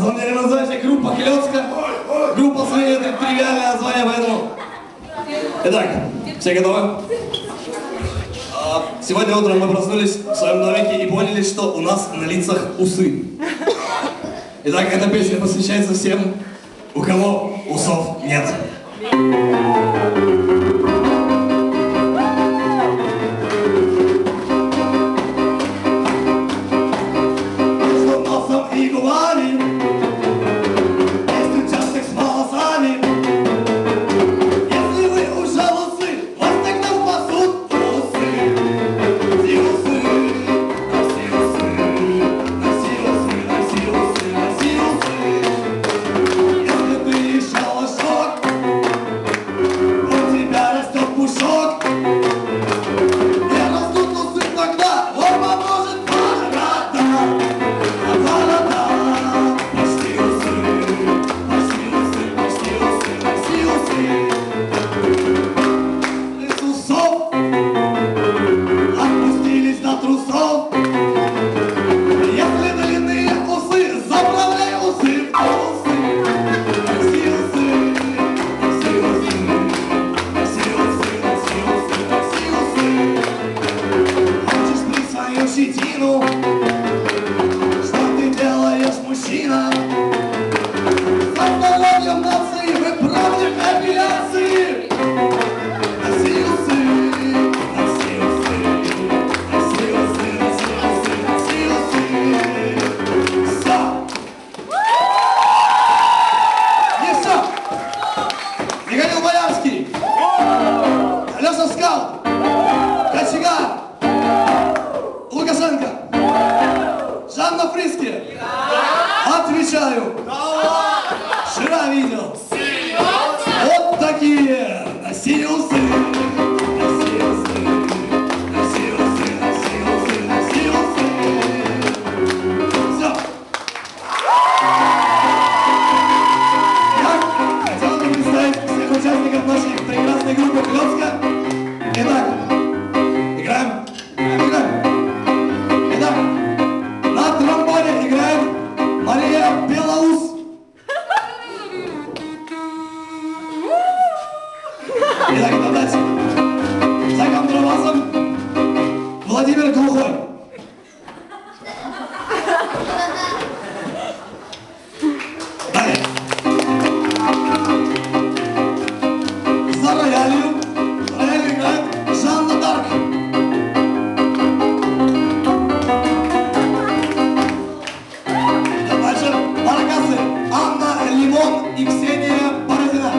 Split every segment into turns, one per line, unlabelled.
самом деле называется группа Клёцка. Группа своей, это тривиальное название, поэтому... Итак, все готовы? Сегодня утром мы проснулись в своем домике и поняли, что у нас на лицах усы. Итак, эта песня посвящается всем, у кого усов нет. Между носом и губами есть участок с волосами. Если вы уже усы, вас тогда спасут усы. Носи усы, носи усы, носи усы, носи усы, носи усы. Если ты решала шок, у тебя растет пушок. И растут усы тогда, он поможет борода. Борода. Носи усы, носи усы, носи усы, носи усы. Из усов опустились до трусов. Если длинные усы, заправляй усы в усы. Носи усы, носи усы, носи усы, носи усы, носи усы. Хочешь брить свою щетину? Что ты делаешь, мужчина? За здоровьем нации вы против эпиляции. Носи усы, носи усы, носи усы, носи усы, носи усы. Всё. Не всё. Михаил Боярский, Лёша Скал, Кочегар, Лукашенко, Жанна Фриске. Отвечаю. Вчера видел. Вот такие. Носи усы. Носи усы. Носи усы. Носи усы. Носи усы. Все. Я хотел бы представить всех участников нашей прекрасной группы Клёцка. Итак, играем. Итак, на тромбоне играет Мария Белоус. Итак, это дальше. За контрабасом Владимир Глухой. Далее. За роялью играет Жанна Дарк. Дальше маракасы Анна Лимон и Ксения Бородина.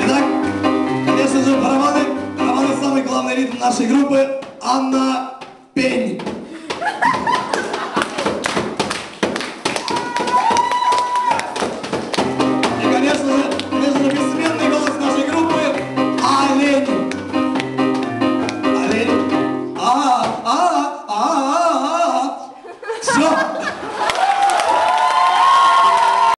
Итак, конечно же, барабаны самый главный ритм нашей группы Анна